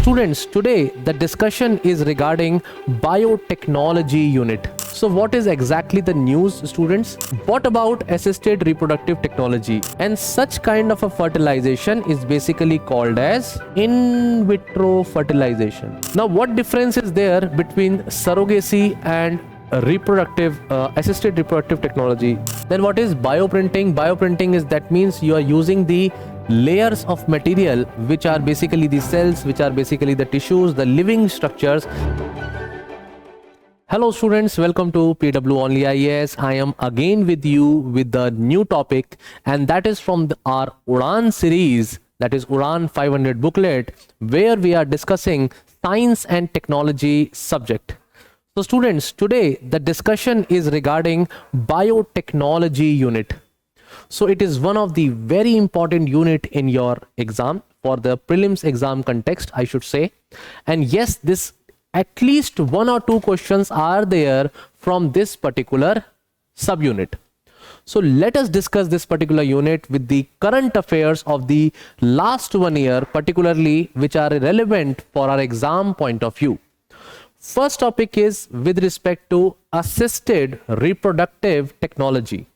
students, today the discussion is regarding biotechnology unit. So what is exactly the news, students? What about assisted reproductive technology? And such kind of a fertilization is basically called as in vitro fertilization. Now what difference is there between surrogacy and assisted reproductive technology? Then what is bioprinting? Bioprinting is, that means you are using the layers of material which are basically the cells, which are basically the tissues, the living structures. Hello students, welcome to PW OnlyIAS. I am again with you with the new topic, and that is from our Udan series, that is Udan 500 booklet, where we are discussing science and technology subject. So students, today the discussion is regarding biotechnology unit. So it is one of the very important unit in your exam, for the prelims exam context, I should say. And yes, this at least one or two questions are there from this particular subunit. So let us discuss this particular unit with the current affairs of the last 1 year, particularly which are relevant for our exam point of view. First topic is with respect to assisted reproductive technology.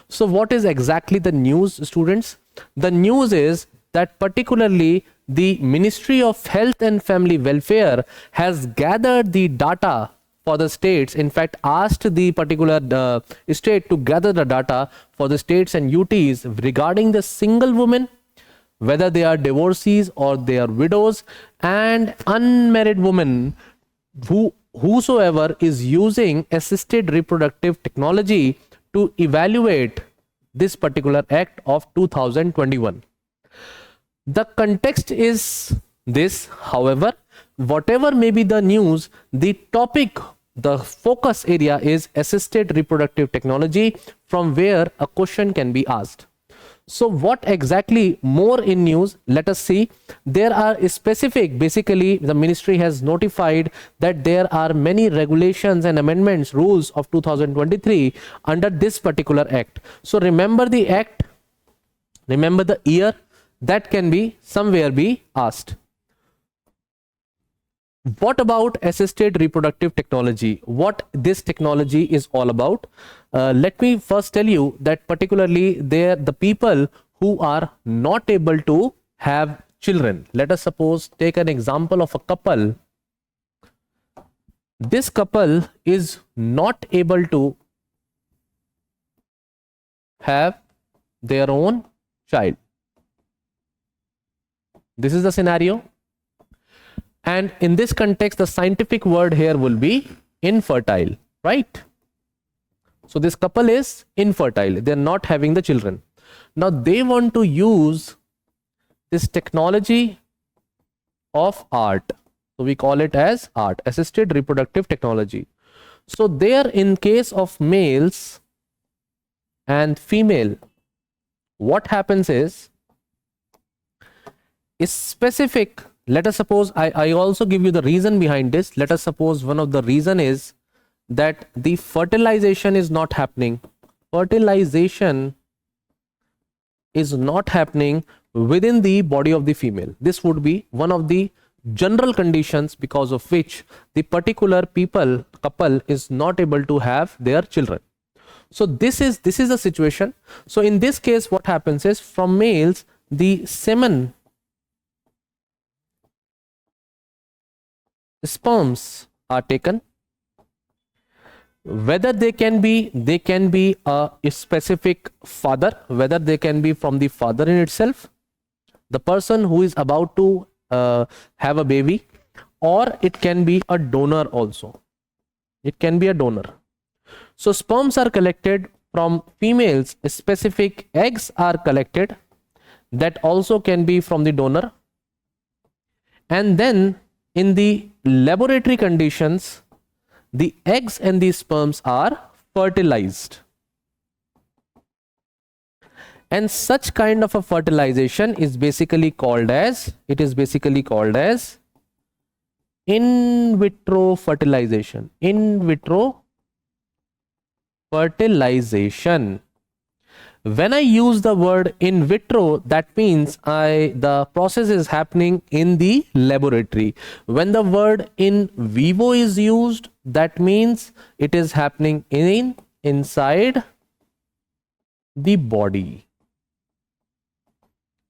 So what is exactly the news, students? The news is that particularly the Ministry of Health and Family Welfare has gathered the data for the states. In fact, asked the particular state to gather the data for the states and UTs regarding the single women, whether they are divorcees or they are widows, and unmarried women whosoever is using assisted reproductive technology, to evaluate this particular act of 2021. The context is this, however, whatever may be the news, the topic, the focus area is assisted reproductive technology, from where a question can be asked. So what exactly more in news? Let us see. There are specific, basically the ministry has notified that there are many regulations and amendments, rules of 2023 under this particular act. So remember the act, remember the year, that can be somewhere be asked. What about assisted reproductive technology? What this technology is all about? Let me first tell you that particularly the people who are not able to have children. Let us suppose take an example of a couple. This couple is not able to have their own child. This is the scenario. And in this context, the scientific word here will be infertile, right? So this couple is infertile. They're not having the children. Now they want to use this technology of art. So we call it as art, assisted reproductive technology. So there, in case of males and female, what happens is specific. Let us suppose, I also give you the reason behind this. Let us suppose one of the reason is that the fertilization is not happening. Fertilization is not happening within the body of the female. This would be one of the general conditions because of which the particular couple is not able to have their children. So this is the situation. So in this case, what happens is, from males, the semen, sperms are taken. Whether they can be a specific father, whether they can be from the father in itself, the person who is about to have a baby, or it can be a donor also. It can be a donor. So sperms are collected from females, specific eggs are collected, that also can be from the donor, and then in the laboratory conditions, the eggs and the sperms are fertilized. And such kind of a fertilization is basically called as, in vitro fertilization. In vitro fertilization. When I use the word in vitro, that means the process is happening in the laboratory. When the word in vivo is used, that means it is happening inside the body.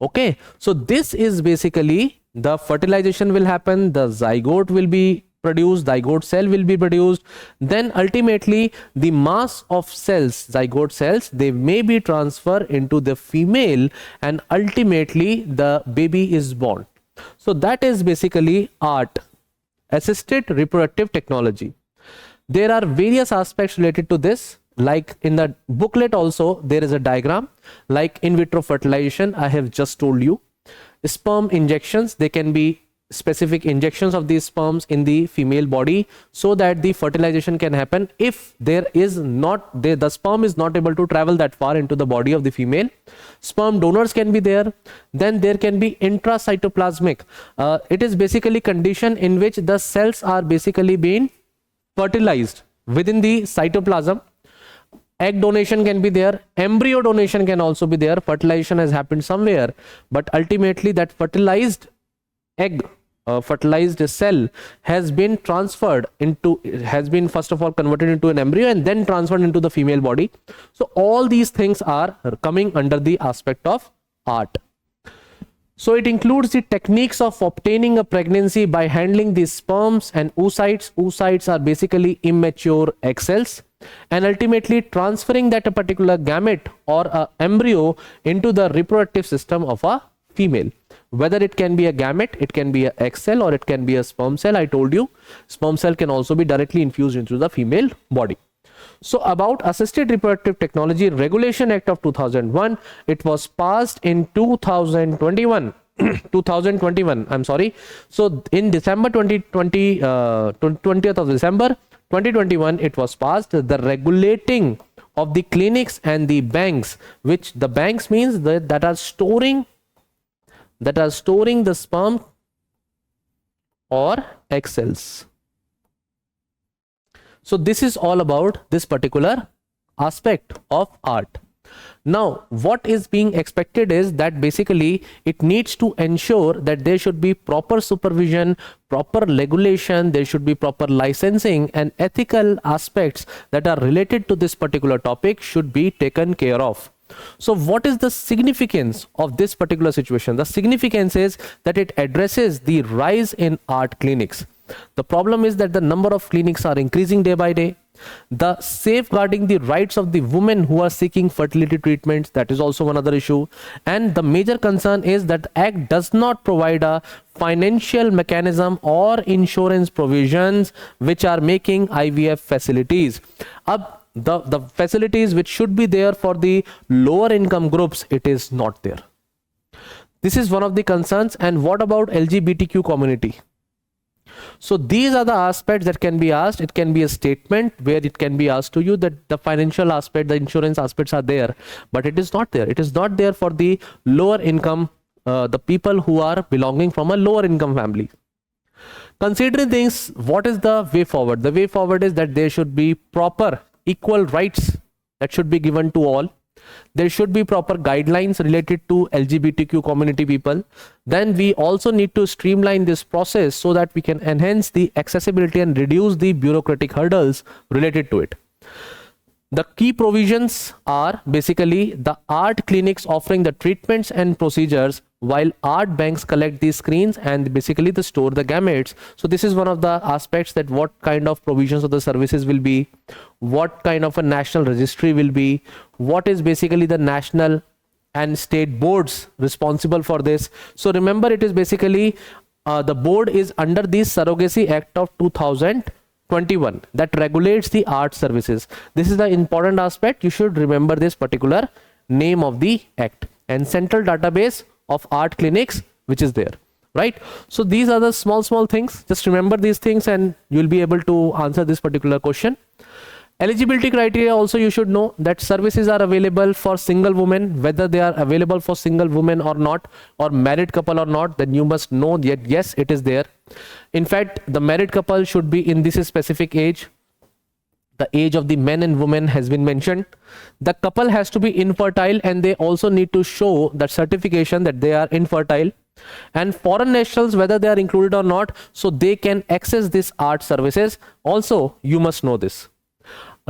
Okay, so this is basically the fertilization will happen, the zygote will be produced, zygote cell will be produced, then ultimately the mass of cells, zygote cells, they may be transferred into the female, and ultimately the baby is born. So that is basically ART, assisted reproductive technology. There are various aspects related to this, like in the booklet also there is a diagram, like in vitro fertilization I have just told you. Sperm injections, they can be specific injections of these sperms in the female body so that the fertilization can happen. If there is not the sperm is not able to travel that far into the body of the female, sperm donors can be there. Then there can be intracytoplasmic, it is basically condition in which the cells are basically being fertilized within the cytoplasm. Egg donation can be there, embryo donation can also be there. Fertilization has happened somewhere, but ultimately that fertilized egg, fertilized cell has been transferred into, has been first of all converted into an embryo and then transferred into the female body. So all these things are coming under the aspect of ART. So it includes the techniques of obtaining a pregnancy by handling these sperms and oocytes. Oocytes are basically immature egg cells, and ultimately transferring that a particular gamete or a embryo into the reproductive system of a female. Whether it can be a gamete, it can be an egg cell, or it can be a sperm cell. I told you sperm cell can also be directly infused into the female body. So about assisted reproductive technology regulation act of 2001, it was passed in 2021 2021, I'm sorry. So in December 2020, 20th of December 2021, it was passed, the regulating of the clinics and the banks, which the banks means that are storing the sperm or egg cells. So this is all about this particular aspect of ART. Now what is being expected is that basically it needs to ensure that there should be proper supervision, proper regulation, there should be proper licensing, and ethical aspects that are related to this particular topic should be taken care of. So what is the significance of this particular situation? The significance is that it addresses the rise in ART clinics. The problem is that the number of clinics are increasing day by day. The safeguarding the rights of the women who are seeking fertility treatments, that is also one other issue. And the major concern is that the Act does not provide a financial mechanism or insurance provisions which are making IVF facilities. The facilities which should be there for the lower income groups, it is not there. This is one of the concerns. And what about LGBTQ community? So these are the aspects that can be asked. It can be a statement where it can be asked to you that the financial aspect, the insurance aspects are there, but it is not there. It is not there for the lower income, the people who are belonging from a lower income family. Considering things, what is the way forward? The way forward is that there should be proper equal rights that should be given to all. There should be proper guidelines related to LGBTQ community people. Then we also need to streamline this process so that we can enhance the accessibility and reduce the bureaucratic hurdles related to it. The key provisions are basically the ART clinics offering the treatments and procedures, while ART banks collect these screens and basically they store the gametes. So this is one of the aspects, that what kind of provisions of the services will be, what kind of a national registry will be, what is basically the national and state boards responsible for this. So remember, it is basically the board is under the Surrogacy Act of 2021 that regulates the ART services. This is the important aspect. You should remember this particular name of the act, and central database of ART clinics which is there, right? So these are the small things. Just remember these things and you'll be able to answer this particular question. Eligibility criteria also you should know that services are available for single women, whether they are available for single women or not, or married couple or not, then you must know that yes, it is there. In fact, the married couple should be in this specific age. The age of the men and women has been mentioned. The couple has to be infertile, and they also need to show that certification that they are infertile. And foreign nationals, whether they are included or not, so they can access this art services. Also, you must know this.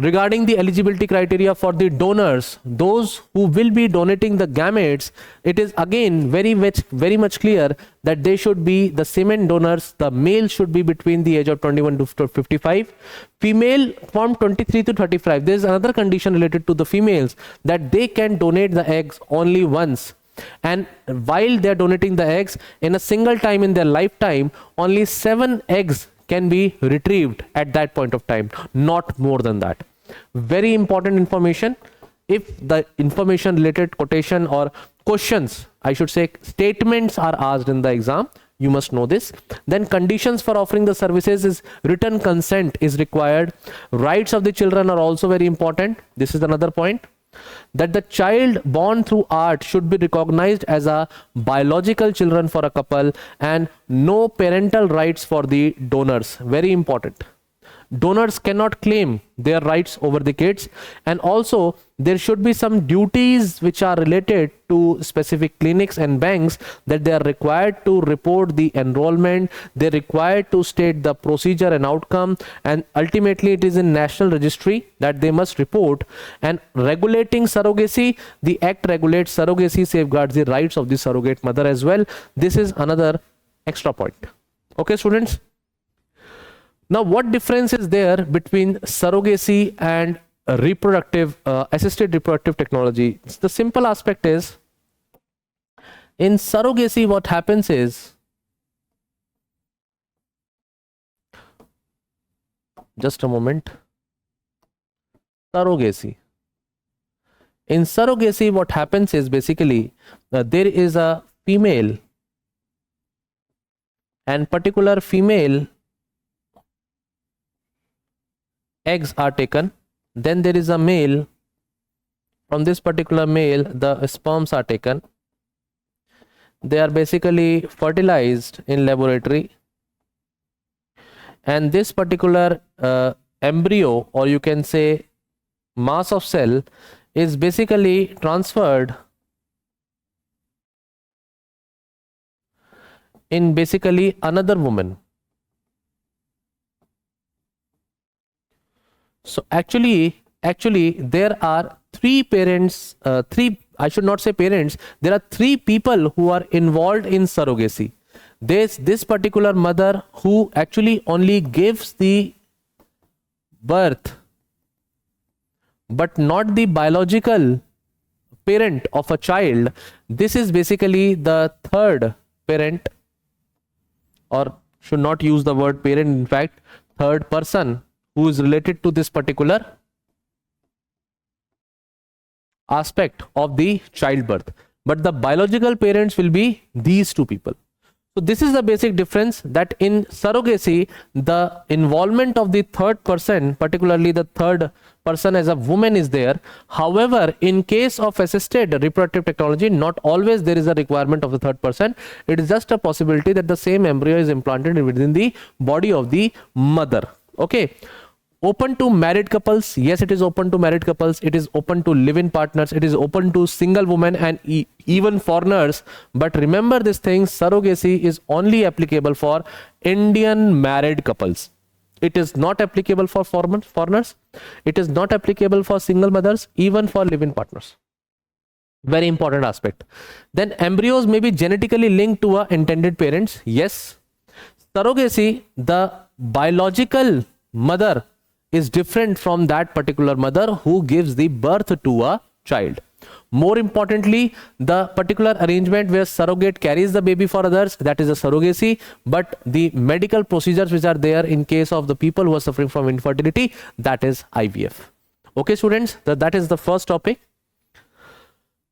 Regarding the eligibility criteria for the donors, those who will be donating the gametes, it is again very much clear that they should be the semen donors. The male should be between the age of 21 to 55, female from 23 to 35. There is another condition related to the females, that they can donate the eggs only once, and while they are donating the eggs in a single time in their lifetime, only 7 eggs can be retrieved at that point of time, not more than that. Very important information. If the information related quotation or questions, I should say statements, are asked in the exam, you must know this. Then conditions for offering the services is written consent is required. Rights of the children are also very important. This is another point, that the child born through art should be recognized as a biological children for a couple, and no parental rights for the donors. Very important. Donors cannot claim their rights over the kids, and also there should be some duties which are related to specific clinics and banks, that they are required to report the enrollment, they are required to state the procedure and outcome, and ultimately it is in national registry that they must report. And regulating surrogacy, the act regulates surrogacy, safeguards the rights of the surrogate mother as well. This is another extra point. Okay, students. Now, what difference is there between surrogacy and assisted reproductive technology? The simple aspect is, in surrogacy, what happens is, just a moment, surrogacy. In surrogacy, what happens is basically there is a female, and particular female eggs are taken. Then there is a male. From this particular male, the sperms are taken. They are basically fertilized in laboratory, and this particular embryo, or you can say mass of cell, is basically transferred in basically another woman. So actually there are three parents, I should not say parents, there are 3 people who are involved in surrogacy. There's this particular mother who actually only gives the birth, but not the biological parent of a child. This is basically the third parent, or should not use the word parent, in fact, third person who is related to this particular aspect of the childbirth, but the biological parents will be these 2 people. So this is the basic difference, that in surrogacy, the involvement of the third person, particularly the third person as a woman, is there. However, in case of assisted reproductive technology, not always there is a requirement of the third person. It is just a possibility that the same embryo is implanted within the body of the mother. Okay. Open to married couples. Yes, it is open to married couples. It is open to live-in partners. It is open to single women and even foreigners. But remember this thing, surrogacy is only applicable for Indian married couples. It is not applicable for foreigners. It is not applicable for single mothers, even for live-in partners. Very important aspect. Then embryos may be genetically linked to intended parents. Yes. Surrogacy, the biological mother is different from that particular mother who gives the birth to a child. More importantly, the particular arrangement where surrogate carries the baby for others, that is a surrogacy, but the medical procedures which are there in case of the people who are suffering from infertility, that is IVF. Okay, students, that is the first topic.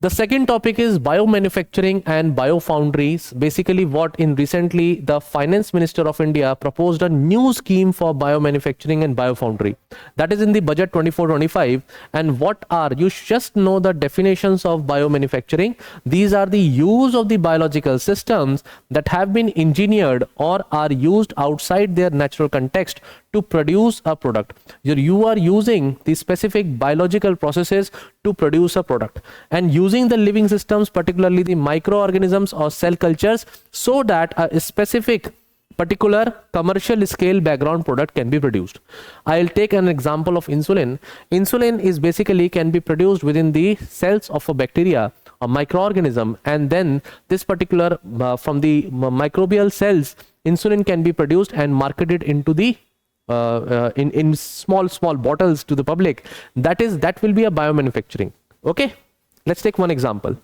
The second topic is biomanufacturing and biofoundries. Basically, what in recently the Finance Minister of India proposed a new scheme for biomanufacturing and biofoundry. That is in the budget 24-25. And what are, you just know the definitions of biomanufacturing. These are the use of the biological systems that have been engineered or are used outside their natural context to produce a product. You are using the specific biological processes to produce a product, and using the living systems, particularly the microorganisms or cell cultures, so that a specific particular commercial scale background product can be produced. I'll take an example of insulin. Insulin is basically can be produced within the cells of a bacteria, a microorganism, and then this particular from the microbial cells, insulin can be produced and marketed into the in small bottles to the public. That will be a biomanufacturing. Okay, let's take one example.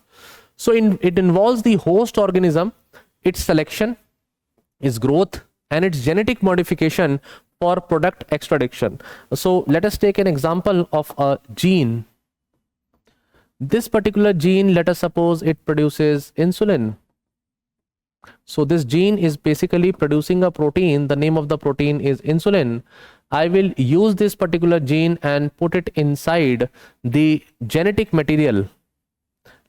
So it involves the host organism, its selection, its growth, and its genetic modification for product extraction. So let us take an example of a gene. This particular gene, let us suppose it produces insulin. So this gene is basically producing a protein. The name of the protein is insulin. I will use this particular gene and put it inside the genetic material.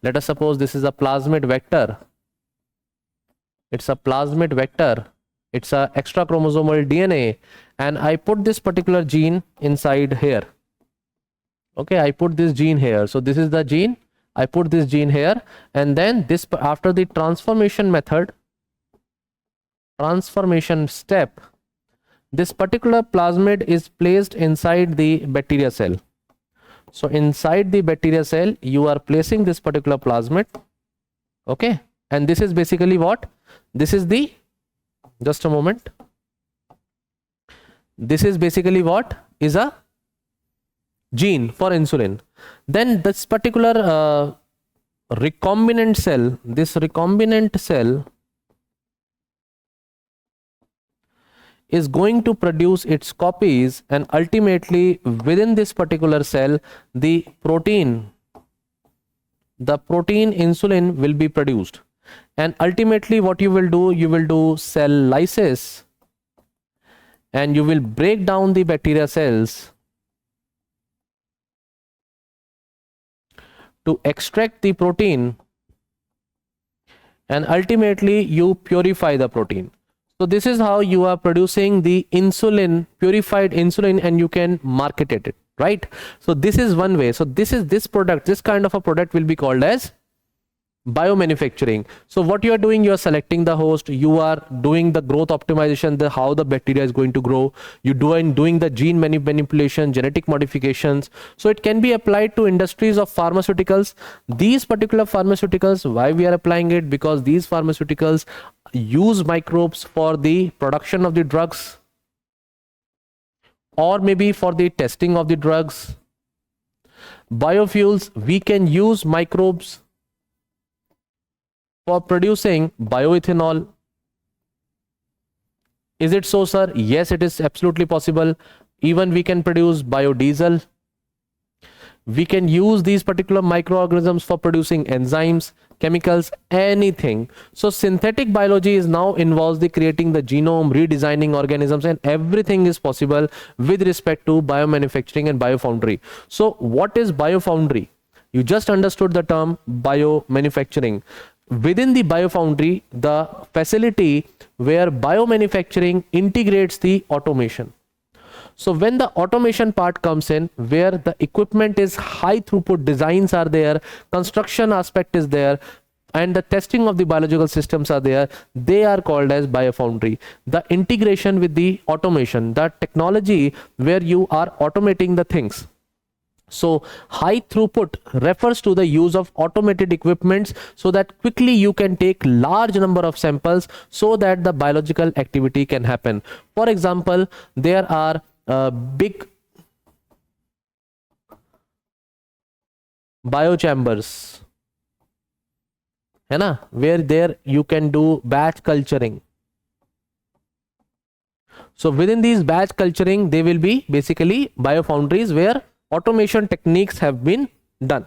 Let us suppose this is a plasmid vector. It's a plasmid vector. It's a extra chromosomal DNA, and I put this particular gene inside here. Okay, I put this gene here. So this is the gene. I put this gene here, and then this, after the transformation method, transformation step, this particular plasmid is placed inside the bacteria cell. So inside the bacteria cell, you are placing this particular plasmid. Okay, and this is basically what? This is the, just a moment. This is basically what is a gene for insulin. Then this particular recombinant cell, this recombinant cell is going to produce its copies, and ultimately within this particular cell, the protein insulin will be produced. And ultimately what you will do cell lysis, and you will break down the bacteria cells to extract the protein, and ultimately you purify the protein. So this is how you are producing the insulin, purified insulin, and you can market it, right? So this is one way. So this product, this kind of a product will be called as biomanufacturing. So what you are doing, you are selecting the host, you are doing the growth optimization, how the bacteria is going to grow, you doing the gene manipulation, genetic modifications. So it can be applied to industries of pharmaceuticals. These particular pharmaceuticals, why we are applying it? Because these pharmaceuticals use microbes for the production of the drugs, or maybe for the testing of the drugs. Biofuels, we can use microbes for producing bioethanol. Is it so, sir? Yes, it is absolutely possible. Even we can produce biodiesel. We can use these particular microorganisms for producing enzymes, chemicals, anything. So synthetic biology is now involves the creating the genome, redesigning organisms, and everything is possible with respect to biomanufacturing and biofoundry. So what is biofoundry? You just understood the term biomanufacturing. Within the biofoundry, the facility where biomanufacturing integrates the automation. So when the automation part comes in, where the equipment is high throughput, designs are there, construction aspect is there, and the testing of the biological systems are there, they are called as biofoundry. The integration with the automation, the technology where you are automating the things. So high throughput refers to the use of automated equipments, so that quickly you can take large number of samples so that the biological activity can happen. For example, there are big biochambers, where there you can do batch culturing. So within these batch culturing, they will be basically biofoundries where automation techniques have been done.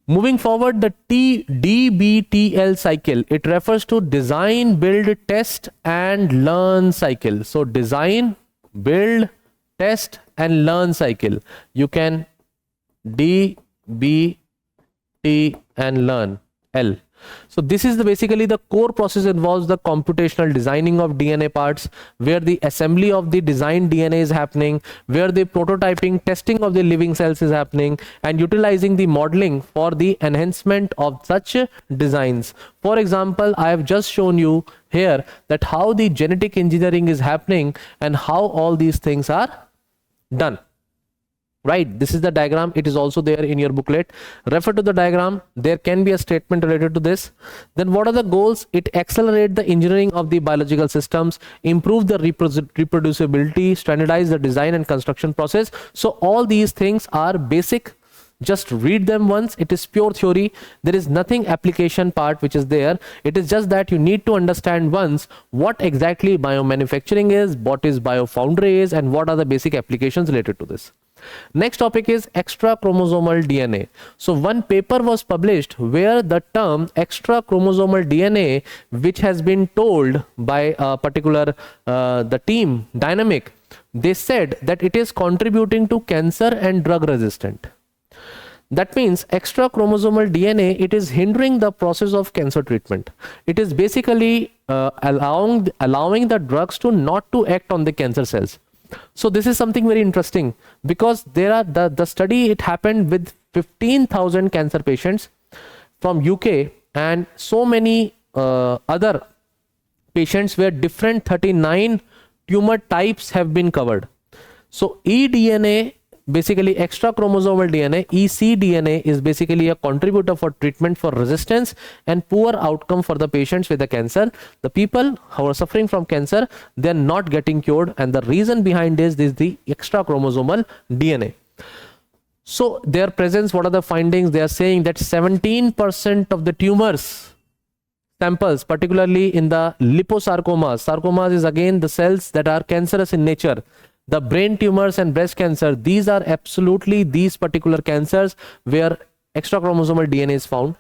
Moving forward, the DBTL cycle, it refers to design, build, test, and learn cycle. So design, build, test, and learn cycle. You can D, B, T, and learn, L. So this is basically the core process involves the computational designing of DNA parts, where the assembly of the designed DNA is happening, where the prototyping, testing of the living cells is happening, and utilizing the modeling for the enhancement of such designs. For example, I have just shown you here that how the genetic engineering is happening and how all these things are done. Right, this is the diagram. It is also there in your booklet. Refer to the diagram. There can be a statement related to this. Then what are the goals? It accelerate the engineering of the biological systems, improve the reproducibility, standardize the design and construction process. So all these things are basic. Just read them once. It is pure theory. There is nothing application part which is there. It is just that you need to understand once what exactly biomanufacturing is, what is biofoundry is, and what are the basic applications related to this. Next topic is extra chromosomal DNA. So one paper was published where the term extra chromosomal DNA, which has been told by a particular the team Dynamic, they said that it is contributing to cancer and drug resistant. That means extra chromosomal DNA, it is hindering the process of cancer treatment. It is basically allowing the drugs to not to act on the cancer cells. So this is something very interesting, because there are the study, it happened with 15,000 cancer patients from UK, and so many other patients where different 39 tumor types have been covered. So eDNA, basically extra chromosomal DNA, ecDNA, is basically a contributor for treatment for resistance and poor outcome for the patients with the cancer. The people who are suffering from cancer, they are not getting cured, and the reason behind this is the extra chromosomal DNA. So their presence, what are the findings? They are saying that 17% of the tumors samples, particularly in the liposarcomas, sarcomas is again the cells that are cancerous in nature, the brain tumors and breast cancer, these are absolutely these particular cancers where extra chromosomal DNA is found.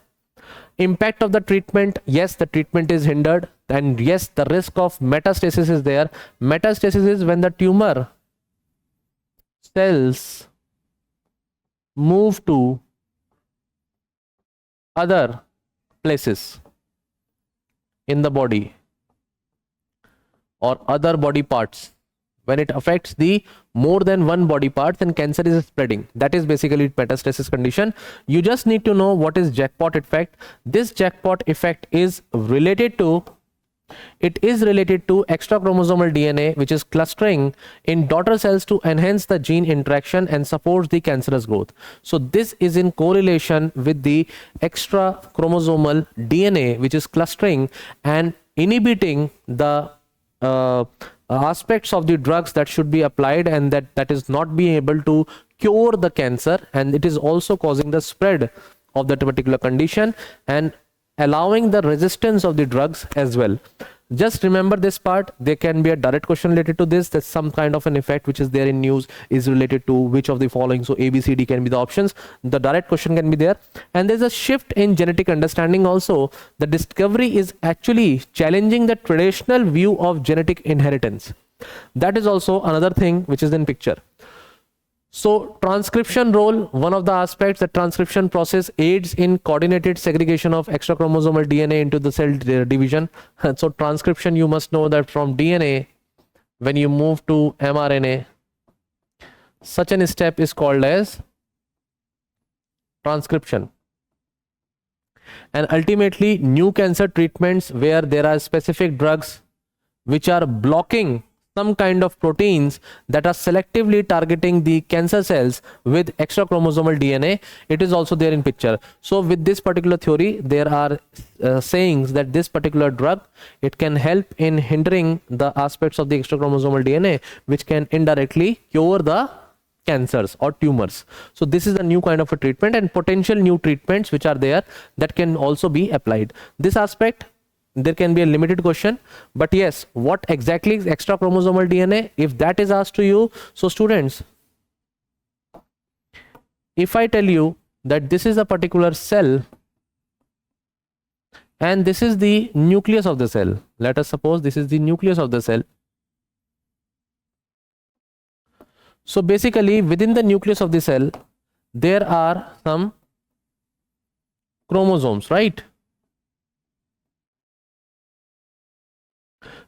Impact of the treatment, yes, the treatment is hindered, and yes, the risk of metastasis is there. Metastasis is when the tumor cells move to other places in the body or other body parts. When it affects the more than one body part, then cancer is spreading. That is basically metastasis condition. You just need to know what is jackpot effect. This jackpot effect is related to extra chromosomal DNA, which is clustering in daughter cells to enhance the gene interaction and supports the cancerous growth. So this is in correlation with the extra chromosomal DNA, which is clustering and inhibiting the aspects of the drugs that should be applied, and that is not being able to cure the cancer, and it is also causing the spread of that particular condition and allowing the resistance of the drugs as well. Just remember this part. There can be a direct question related to this, that some kind of an effect which is there in news is related to which of the following. So A, B, C, D can be the options. The direct question can be there. And there's a shift in genetic understanding also. The discovery is actually challenging the traditional view of genetic inheritance. That is also another thing which is in picture. So transcription role, one of the aspects, the transcription process aids in coordinated segregation of extra chromosomal DNA into the cell division. So transcription, you must know that from DNA, when you move to mRNA, such an step is called as transcription. And ultimately, new cancer treatments where there are specific drugs which are blocking some kind of proteins that are selectively targeting the cancer cells with extra chromosomal DNA, it is also there in picture. So with this particular theory, there are sayings that this particular drug, it can help in hindering the aspects of the extra chromosomal DNA, which can indirectly cure the cancers or tumors. So this is a new kind of a treatment, and potential new treatments which are there that can also be applied. This aspect, there can be a limited question, but yes, what exactly is extra chromosomal DNA, if that is asked to you? So students, if I tell you that this is a particular cell and this is the nucleus of the cell, let us suppose this is the nucleus of the cell. So basically within the nucleus of the cell there are some chromosomes, right?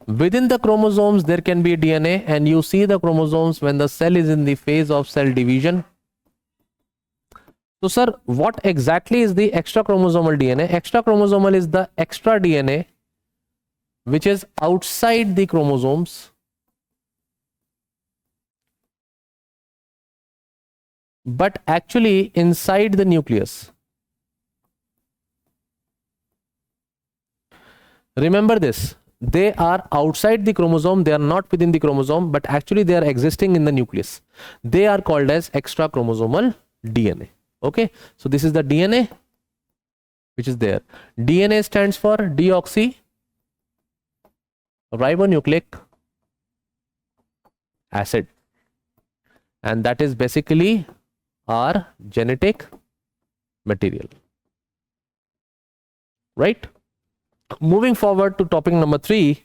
Within the chromosomes, there can be DNA, and you see the chromosomes when the cell is in the phase of cell division. So, sir, what exactly is the extra chromosomal DNA? Extra chromosomal is the extra DNA which is outside the chromosomes, but actually inside the nucleus. Remember this, they are outside the chromosome, they are not within the chromosome, but actually they are existing in the nucleus. They are called as extra chromosomal DNA. Okay, so this is the DNA which is there. DNA stands for deoxyribonucleic acid, and that is basically our genetic material, right? Moving forward to topic number 3,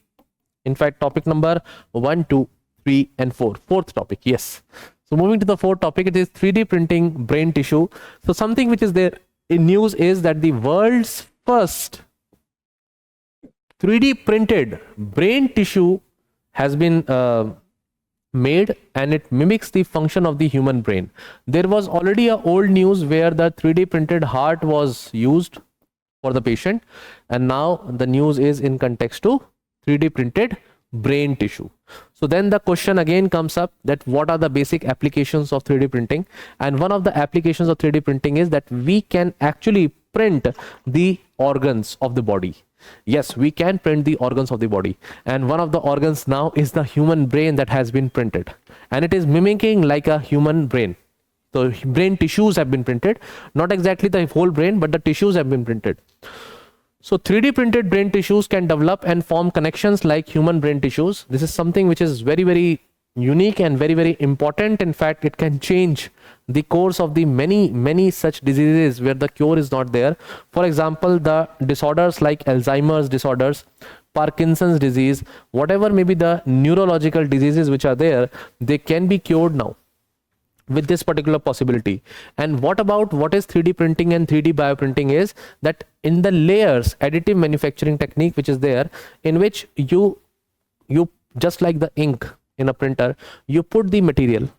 in fact topic number 1, 2, 3 and 4, fourth topic. Yes, so moving to the fourth topic, it is 3D printing brain tissue. So something which is there in news is that the world's first 3D printed brain tissue has been made, and it mimics the function of the human brain. There was already a old news where the 3D printed heart was used for the patient, and now the news is in context to 3D printed brain tissue. So then the question again comes up that what are the basic applications of 3D printing? And one of the applications of 3D printing is that we can actually print the organs of the body. Yes, we can print the organs of the body, and one of the organs now is the human brain that has been printed, and it is mimicking like a human brain. So brain tissues have been printed, not exactly the whole brain, but the tissues have been printed. So 3D printed brain tissues can develop and form connections like human brain tissues. This is something which is very, very unique and very, very important. In fact, it can change the course of the many such diseases where the cure is not there. For example, the disorders like Alzheimer's disorders, Parkinson's disease, whatever may be the neurological diseases which are there, they can be cured now with this particular possibility. And what about what is 3D printing and 3D bioprinting is that in the layers additive manufacturing technique which is there, in which you just like the ink in a printer, you put the material,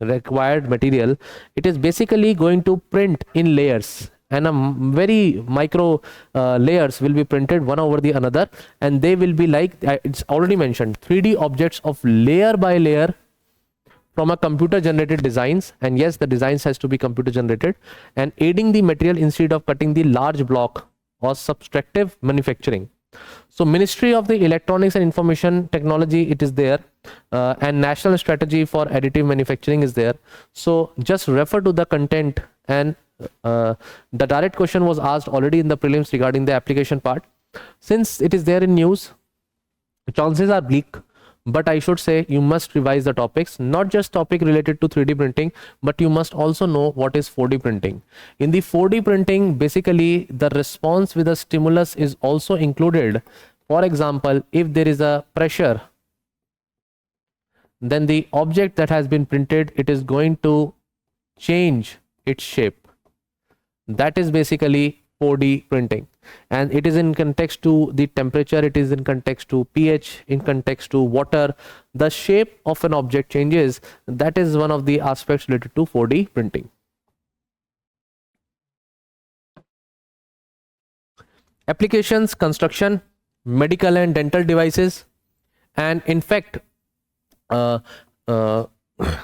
required material, it is basically going to print in layers, and a very micro layers will be printed one over the another, and they will be like, it's already mentioned, 3D objects of layer by layer from a computer generated designs. And yes, the designs has to be computer generated, and aiding the material instead of cutting the large block or subtractive manufacturing. So Ministry of the Electronics and Information Technology, it is there, and National Strategy for Additive Manufacturing is there. So just refer to the content, and the direct question was asked already in the prelims regarding the application part. Since it is there in news, chances are bleak, but I should say you must revise the topics, not just topic related to 3D printing, but you must also know what is 4D printing. In the 4D printing, basically the response with a stimulus is also included. For example, if there is a pressure, then the object that has been printed, it is going to change its shape. That is basically 4D printing, and it is in context to the temperature, it is in context to pH, in context to water, the shape of an object changes. That is one of the aspects related to 4D printing. Applications: construction, medical and dental devices, and in fact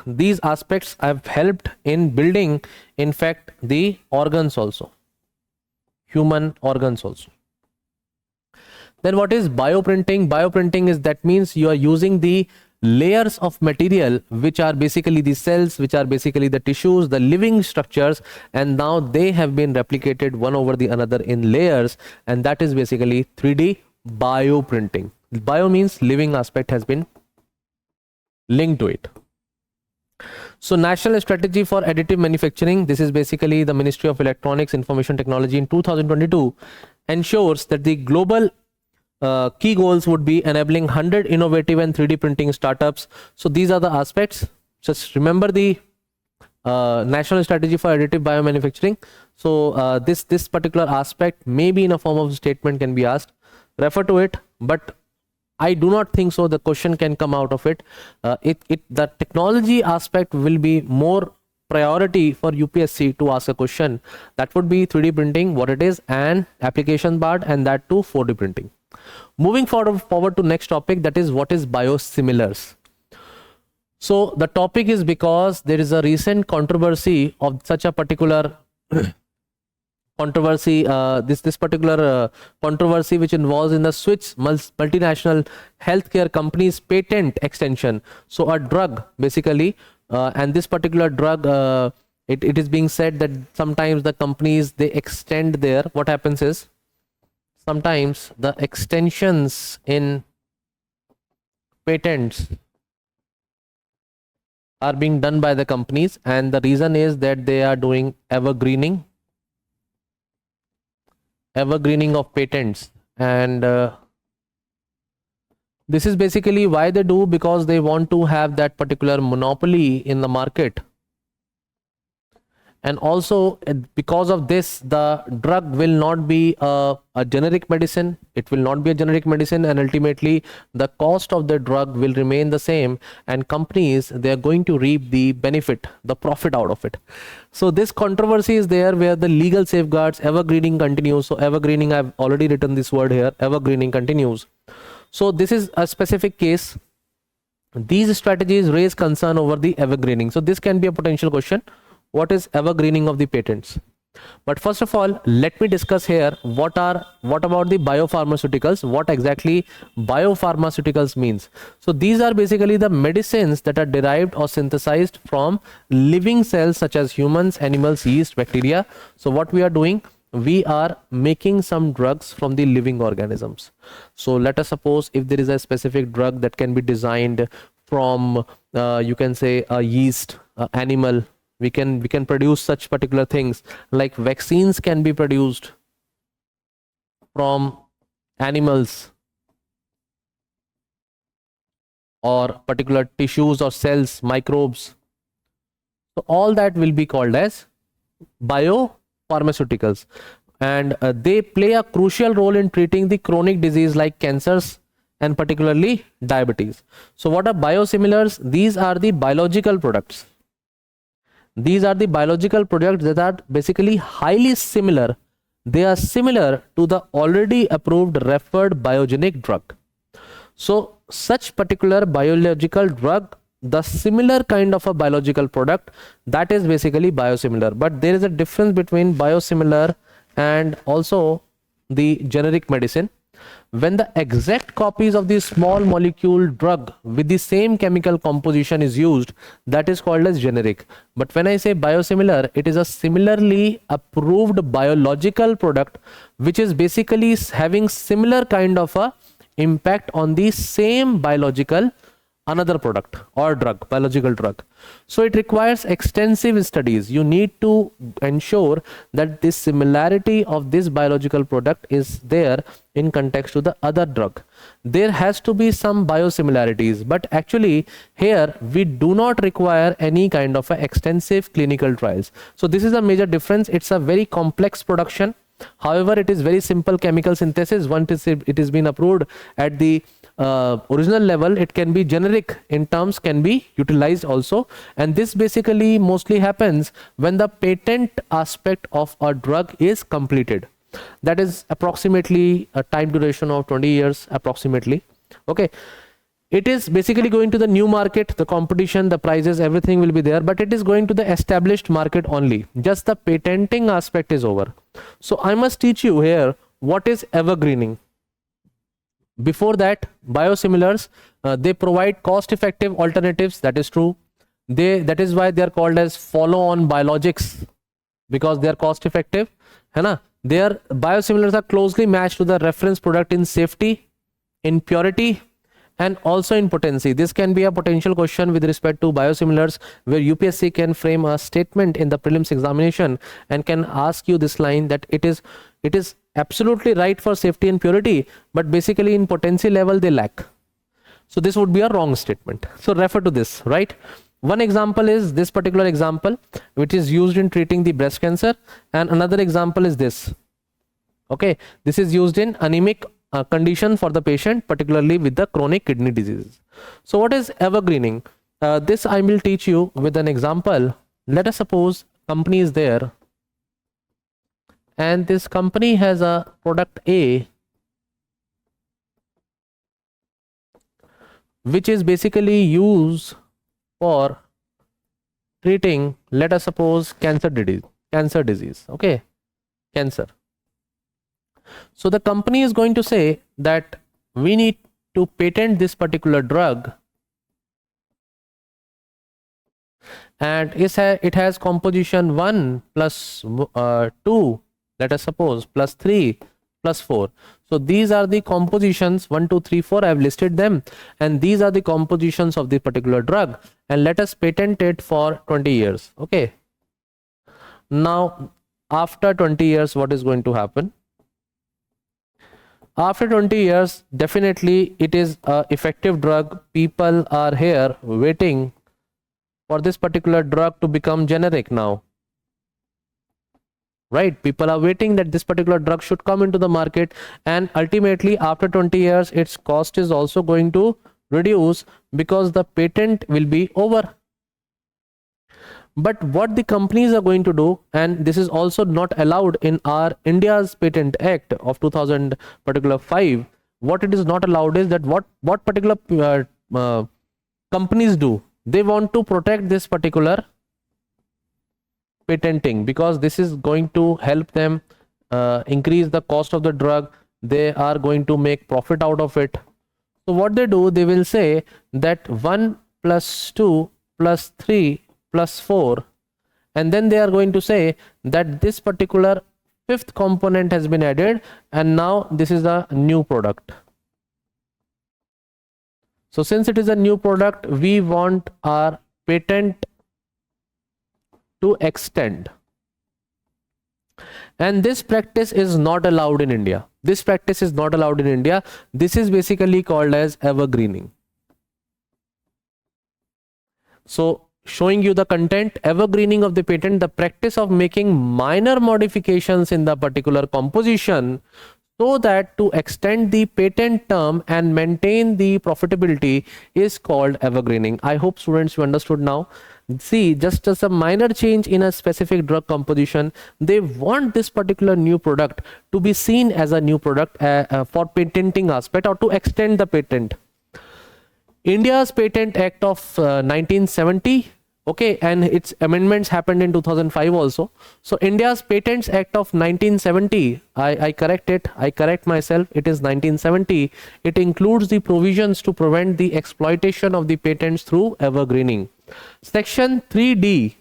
these aspects have helped in building, in fact, the organs also, human organs also. Then what is bioprinting? Bioprinting is, that means you are using the layers of material which are basically the cells, which are basically the tissues, the living structures, and now they have been replicated one over the another in layers, and that is basically 3D bioprinting. Bio means living aspect has been linked to it. So National Strategy for Additive Manufacturing, this is basically the Ministry of Electronics Information Technology in 2022, ensures that the global key goals would be enabling 100 innovative and 3D printing startups. So these are the aspects. Just remember the National Strategy for Additive Biomanufacturing. So this particular aspect may be in a form of statement, can be asked. Refer to it, but I do not think so the question can come out of it. The technology aspect will be more priority for UPSC to ask a question. That would be 3D printing, what it is, and application part, and that too 4D printing. Moving forward to next topic, that is what is biosimilars. So the topic is because there is a recent controversy of such a particular controversy, this particular controversy which involves in the Swiss multinational healthcare company's patent extension. So a drug basically, and this particular drug, it is being said that sometimes the companies, they extend their, what happens is sometimes the extensions in patents are being done by the companies, and the reason is that they are doing evergreening of patents, and this is basically why they do, because they want to have that particular monopoly in the market. And also because of this, the drug will not be a generic medicine. It will not be a generic medicine, and ultimately the cost of the drug will remain the same, and companies, they are going to reap the benefit, the profit out of it. So this controversy is there where the legal safeguards, evergreening continues. So evergreening, I've already written this word here, evergreening continues. So this is a specific case. These strategies raise concern over the evergreening. So this can be a potential question. What is evergreening of the patents? But first of all, let me discuss here what about the biopharmaceuticals, what exactly biopharmaceuticals means. So these are basically the medicines that are derived or synthesized from living cells such as humans, animals, yeast, bacteria. So what we are doing, we are making some drugs from the living organisms. So let us suppose if there is a specific drug that can be designed from you can say a yeast, animal, we can produce such particular things, like vaccines can be produced from animals or particular tissues or cells, microbes. So all that will be called as biopharmaceuticals, and they play a crucial role in treating the chronic disease like cancers and particularly diabetes. So what are biosimilars? These are the biological products. These are the biological products that are basically highly similar. They are similar to the already approved referred biogenic drug. So such particular biological drug, the similar kind of a biological product, that is basically biosimilar. But there is a difference between biosimilar and also the generic medicine. When the exact copies of the small molecule drug with the same chemical composition is used, that is called as generic. But when I say biosimilar, it is a similarly approved biological product which is basically having similar kind of a impact on the same biological another product or drug, biological drug. So it requires extensive studies. You need to ensure that this similarity of this biological product is there in context to the other drug. There has to be some biosimilarities, but actually here we do not require any kind of extensive clinical trials. So this is a major difference. It's a very complex production. However, it is very simple chemical synthesis. Once it is been approved at the original level, it can be generic in terms, can be utilized also, and this basically mostly happens when the patent aspect of a drug is completed. That is approximately a time duration of 20 years approximately. Okay, it is basically going to the new market, the competition, the prices, everything will be there, but it is going to the established market only. Just the patenting aspect is over. So I must teach you here what is evergreening. Before that, biosimilars, they provide cost-effective alternatives. That is true. That is why they are called as follow-on biologics, because they are cost-effective. Their biosimilars are closely matched to the reference product in safety, in purity, and also in potency. This can be a potential question with respect to biosimilars, where UPSC can frame a statement in the prelims examination and can ask you this line, that it is absolutely right for safety and purity, but basically in potency level they lack. So this would be a wrong statement. So refer to this, right? One example is this particular example, which is used in treating the breast cancer, and another example is this. Okay, this is used in anemic condition for the patient, particularly with the chronic kidney diseases. So what is evergreening? This I will teach you with an example. Let us suppose company is there, and this company has a product A, which is basically used for treating, let us suppose, cancer disease, okay, cancer. So the company is going to say that we need to patent this particular drug, and it has composition 1 plus 2, let us suppose, plus 3 plus 4. So these are the compositions 1, 2, 3, 4. I have listed them, and these are the compositions of the particular drug, and let us patent it for 20 years. Okay. Now after 20 years, what is going to happen? After 20 years, definitely it is a effective drug. People are here waiting for this particular drug to become generic now. Right, people are waiting that this particular drug should come into the market, and ultimately after 20 years its cost is also going to reduce because the patent will be over. But what the companies are going to do, and this is also not allowed in our India's Patent Act of 2005, what it is not allowed is that what particular companies do, they want to protect this particular patenting, because this is going to help them increase the cost of the drug. They are going to make profit out of it. So what they do, they will say that 1 plus 2 plus 3 plus 4, and then they are going to say that this particular fifth component has been added, and now this is a new product. So since it is a new product, we want our patent to extend, and this practice is not allowed in India. This practice is not allowed in India. This is basically called as evergreening. So showing you the content, evergreening of the patent, the practice of making minor modifications in the particular composition so that to extend the patent term and maintain the profitability, is called evergreening. I hope students you understood now. See, just as a minor change in a specific drug composition, they want this particular new product to be seen as a new product for patenting aspect, or to extend the patent. India's Patent Act of 1970, okay, and its amendments happened in 2005 also. So India's Patents Act of 1970, I correct myself, it is 1970. It includes the provisions to prevent the exploitation of the patents through evergreening. Section 3D,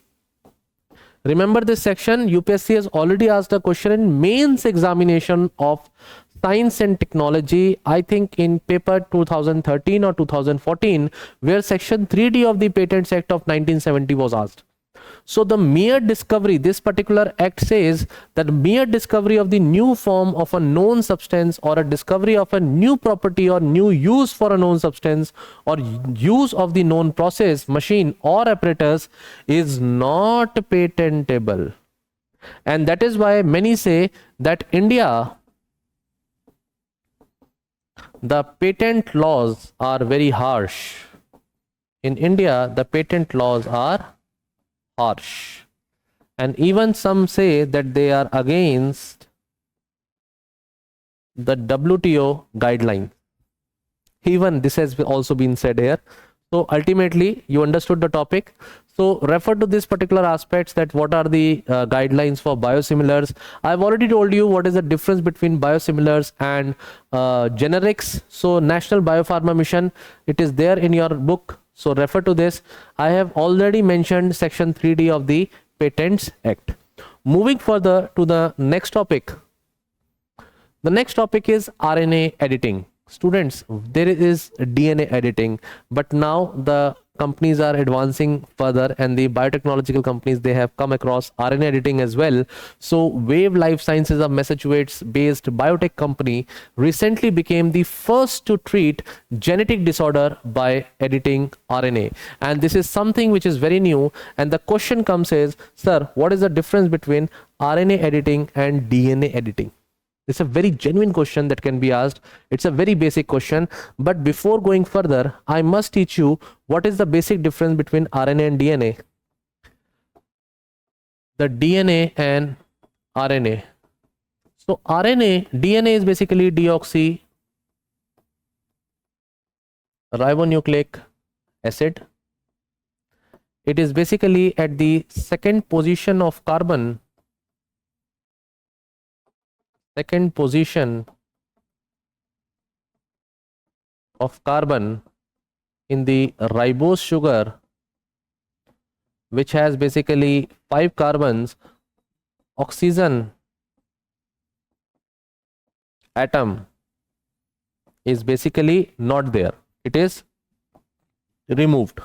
remember this section, UPSC has already asked a question in mains examination of science and technology, I think in paper 2013 or 2014, where section 3D of the Patents Act of 1970 was asked. So the mere discovery, this particular act says that mere discovery of the new form of a known substance, or a discovery of a new property or new use for a known substance, or use of the known process, machine or apparatus, is not patentable. And that is why many say that India, the patent laws are very harsh. In India, the patent laws are harsh, and even some say that they are against the WTO guideline. Even this has also been said here. So ultimately you understood the topic. So refer to this particular aspects, that what are the guidelines for biosimilars. I've already told you what is the difference between biosimilars and generics. So National Biopharma Mission, it is there in your book, so refer to this. I have already mentioned section 3D of the Patents Act. Moving further to the next topic. The next topic is RNA editing. Students, there is DNA editing, but now the companies are advancing further, and the biotechnological companies, they have come across RNA editing as well. So Wave Life Sciences, a Massachusetts based biotech company, recently became the first to treat genetic disorder by editing RNA, and this is something which is very new. And the question comes is, sir, what is the difference between RNA editing and DNA editing? It's a very genuine question that can be asked. It's a very basic question. But before going further, I must teach you what is the basic difference between RNA and DNA. The DNA and RNA. So DNA is basically deoxyribonucleic acid. It is basically at the second position of carbon. Second position of carbon in the ribose sugar, which has basically 5 carbons. Oxygen atom is basically not there. It is removed.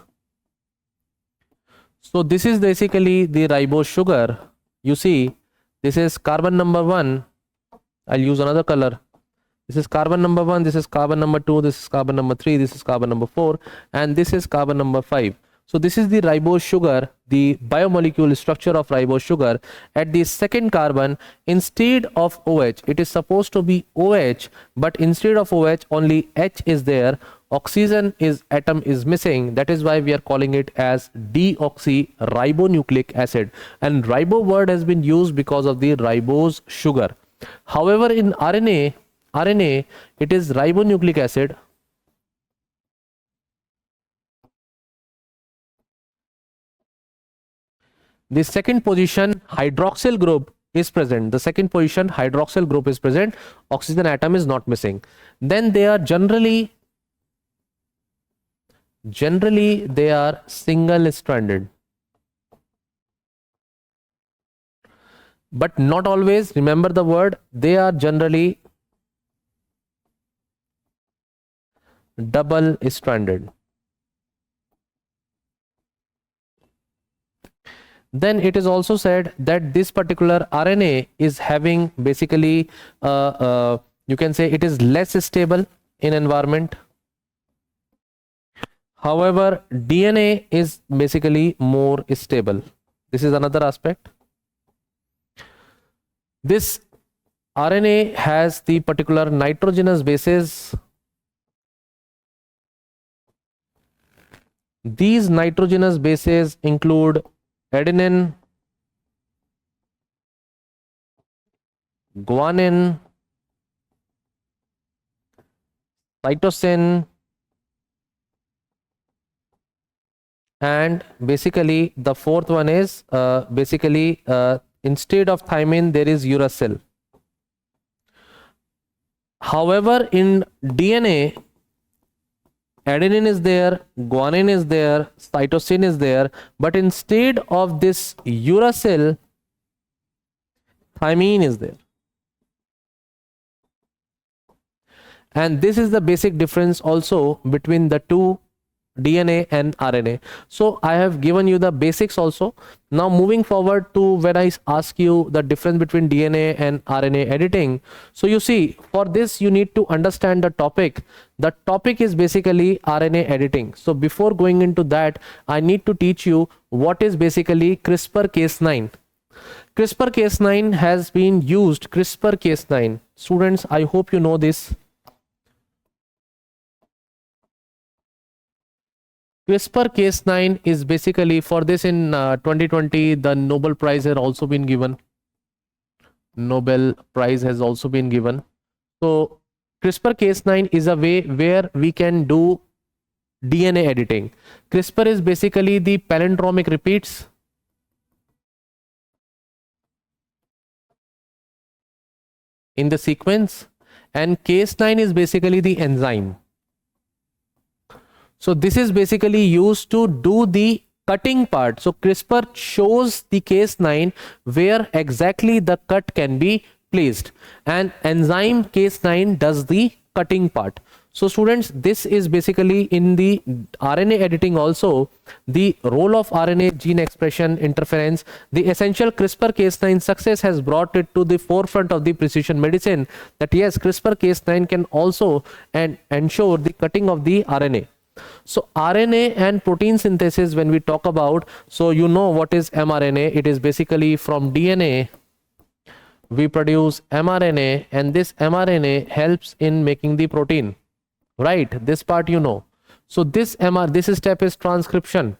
So this is basically the ribose sugar. You see, this is carbon number 1. I'll use another color. This is carbon number 1, this is carbon number 2, this is carbon number 3, this is carbon number 4, and this is carbon number 5. So this is the ribose sugar, the biomolecule structure of ribose sugar. At the second carbon, instead of OH, it is supposed to be OH, but instead of OH, only H is there. Oxygen atom is missing. That is why we are calling it as deoxyribonucleic acid. And ribo word has been used because of the ribose sugar. However, in RNA, it is ribonucleic acid. The second position hydroxyl group is present. The second position hydroxyl group is present. Oxygen atom is not missing. Then they are generally they are single stranded. But not always. Remember the word, they are generally double stranded. Then it is also said that this particular RNA is having basically you can say it is less stable in environment. However, DNA is basically more stable. This is another aspect. This RNA has the particular nitrogenous bases. These nitrogenous bases include adenine, guanine, cytosine, and basically the fourth one is instead of thymine there is uracil. However, in DNA, adenine is there, guanine is there, cytosine is there, but instead of this uracil, thymine is there. And this is the basic difference also between the two, DNA and RNA. So I have given you the basics also. Now moving forward to when I ask you the difference between DNA and RNA editing. So you see, for this you need to understand the topic. The topic is basically RNA editing. So before going into that, I need to teach you what is basically CRISPR-Cas9. CRISPR-Cas9 has been used. CRISPR-Cas9. Students, I hope you know this. CRISPR-Cas9 is basically, for this in 2020 the Nobel Prize has also been given. Nobel Prize has also been given. So CRISPR-Cas9 is a way where we can do DNA editing. CRISPR is basically the palindromic repeats. In the sequence, and Cas9 is basically the enzyme. So this is basically used to do the cutting part. So CRISPR shows the Cas9 where exactly the cut can be placed, and enzyme Cas9 does the cutting part. So students, this is basically in the RNA editing also, the role of RNA gene expression interference. The essential CRISPR-Cas9 success has brought it to the forefront of the precision medicine, that yes, CRISPR-Cas9 can also ensure the cutting of the RNA. So RNA and protein synthesis, when we talk about, so you know what is mRNA. It is basically from DNA we produce mRNA, and this mRNA helps in making the protein, right? This part you know. So this step is transcription.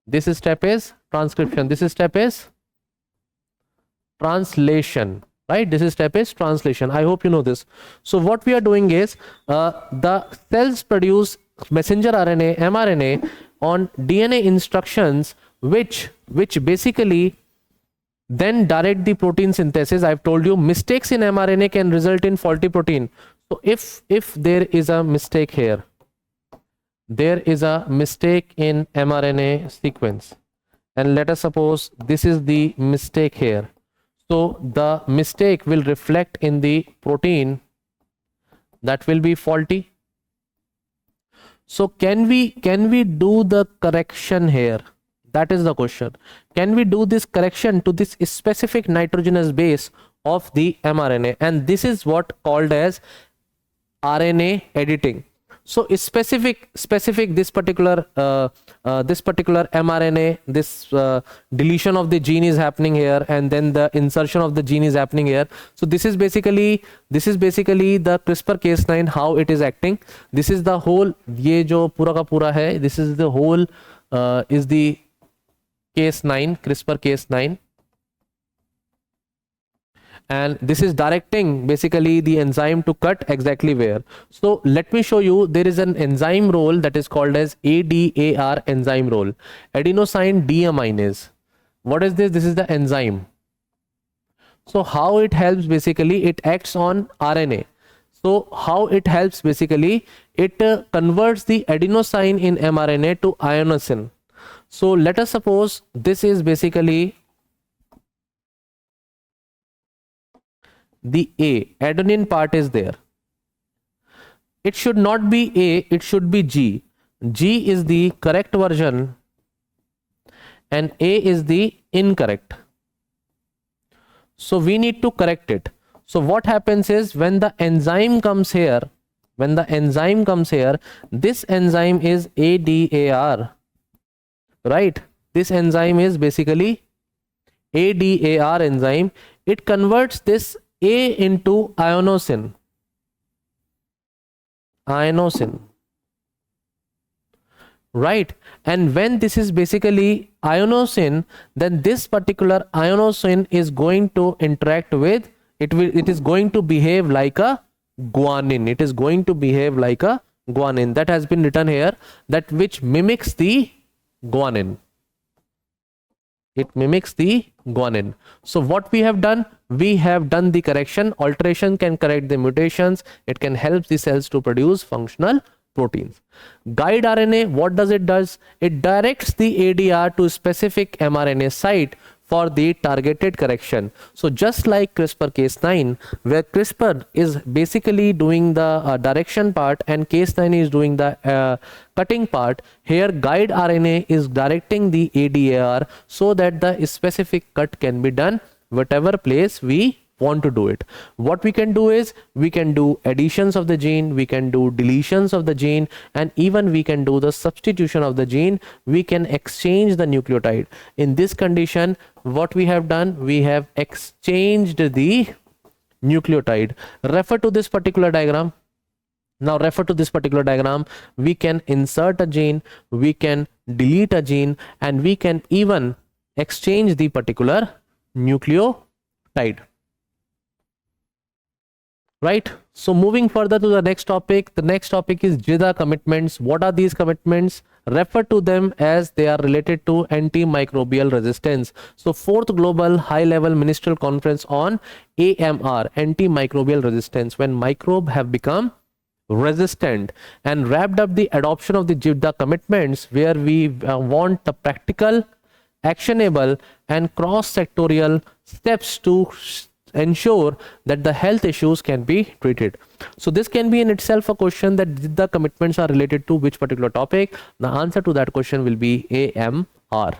This step is transcription. This step is translation, right? This step is translation. I hope you know this. So what we are doing is the cells produce messenger RNA, mRNA on DNA instructions, which basically then direct the protein synthesis. I've told you mistakes in mRNA can result in faulty protein. So if there is a mistake here, there is a mistake in mRNA sequence, and let us suppose this is the mistake here. So the mistake will reflect in the protein that will be faulty. So can we do the correction here? That is the question. Can we do this correction to this specific nitrogenous base of the mRNA? And this is what called as RNA editing. So specific this particular mRNA, this deletion of the gene is happening here, and then the insertion of the gene is happening here. So this is basically the CRISPR-Cas9, how it is acting. This is the whole, ये जो पूरा का पूरा है, this is the whole is the Cas9, CRISPR-Cas9, and this is directing basically the enzyme to cut exactly where. So let me show you. There is an enzyme role that is called as ADAR enzyme role, adenosine deaminase. What is this? This is the enzyme. So how it helps? Basically it acts on RNA. So how it helps? Basically it converts the adenosine in mRNA to inosine. So let us suppose this is basically the A, adenine part is there. It should not be A, it should be G. G is the correct version and A is the incorrect. So we need to correct it. So what happens is, when the enzyme comes here, this enzyme is ADAR, right? This enzyme is basically ADAR enzyme. It converts this A into inosine, right? And when this is basically inosine, then this particular inosine is going to interact with it is going to behave like a guanine. It is going to behave like a guanine. That has been written here, that which mimics the guanine. It mimics the guanine. So what we have done? We have done the correction. Alteration can correct the mutations. It can help the cells to produce functional proteins. Guide RNA, what does it does? It directs the ADR to specific mRNA site for the targeted correction. So just like CRISPR-Cas9, where CRISPR is basically doing the direction part and Cas9 is doing the cutting part, here guide RNA is directing the ADAR so that the specific cut can be done whatever place we want to do it. What we can do is, we can do additions of the gene, we can do deletions of the gene, and even we can do the substitution of the gene. We can exchange the nucleotide. In this condition, what we have done, we have exchanged the nucleotide. Refer to this particular diagram. Now refer to this particular diagram. We can insert a gene, we can delete a gene, and we can even exchange the particular nucleotide. Right? So moving further to the next topic. The next topic is JIDA commitments. What are these commitments? Refer to them as they are related to antimicrobial resistance. So fourth global high level ministerial conference on AMR, antimicrobial resistance, when microbe have become resistant, and wrapped up the adoption of the JIDA commitments, where we want the practical, actionable and cross-sectorial steps to ensure that the health issues can be treated. So this can be in itself a question, that the commitments are related to which particular topic. The answer to that question will be AMR.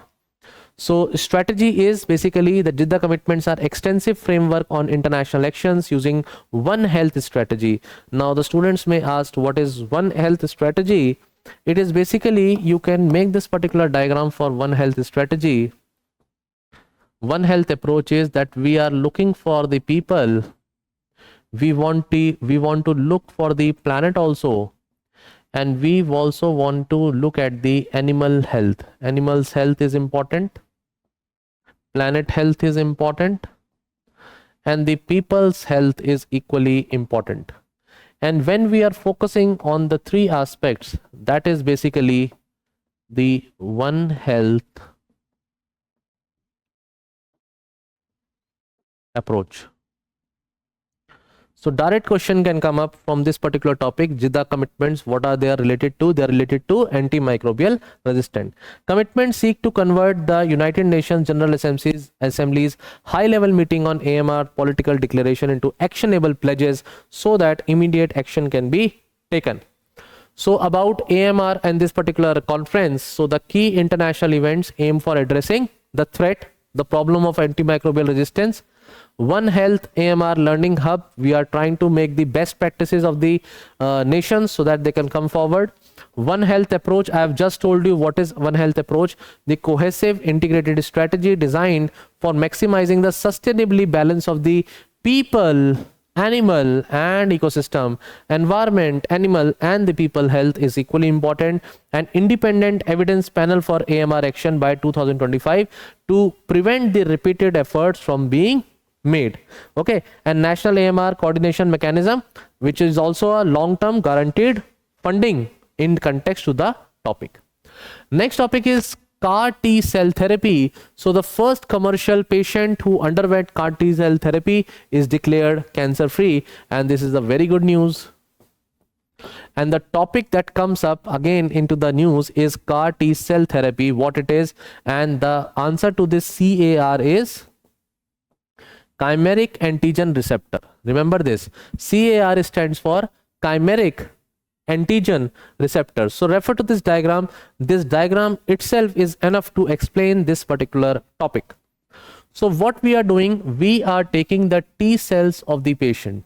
So strategy is basically the JIDA commitments are extensive framework on international actions using One Health strategy. Now the students may ask, what is One Health strategy? It is basically, you can make this particular diagram for One Health strategy. One Health approach is that we are looking for the people. We want to look for the planet also, and we also want to look at the animal health. Animals health is important, planet health is important, and the people's health is equally important. And when we are focusing on the three aspects, that is basically the One Health approach. So direct question can come up from this particular topic. JIDA commitments, what are they related to? They are related to antimicrobial resistant. Commitments seek to convert the United Nations General Assembly's high-level meeting on AMR political declaration into actionable pledges so that immediate action can be taken. So about AMR and this particular conference, so the key international events aim for addressing the threat, the problem of antimicrobial resistance. One Health AMR Learning Hub, we are trying to make the best practices of the nations so that they can come forward. One Health approach, I have just told you what is One Health approach, the cohesive integrated strategy designed for maximizing the sustainably balance of the people, animal and ecosystem. Environment, animal and the people health is equally important. An independent evidence panel for AMR action by 2025 to prevent the repeated efforts from being made. Okay, and national AMR coordination mechanism, which is also a long-term guaranteed funding in context to the topic. Next topic is CAR T cell therapy. So the first commercial patient who underwent CAR T cell therapy is declared cancer free, and this is a very good news. And the topic that comes up again into the news is CAR T cell therapy, what it is, and the answer to this CAR is chimeric antigen receptor. Remember this, CAR stands for chimeric antigen receptor. So refer to this diagram. This diagram itself is enough to explain this particular topic. So what we are doing, we are taking the T cells of the patient.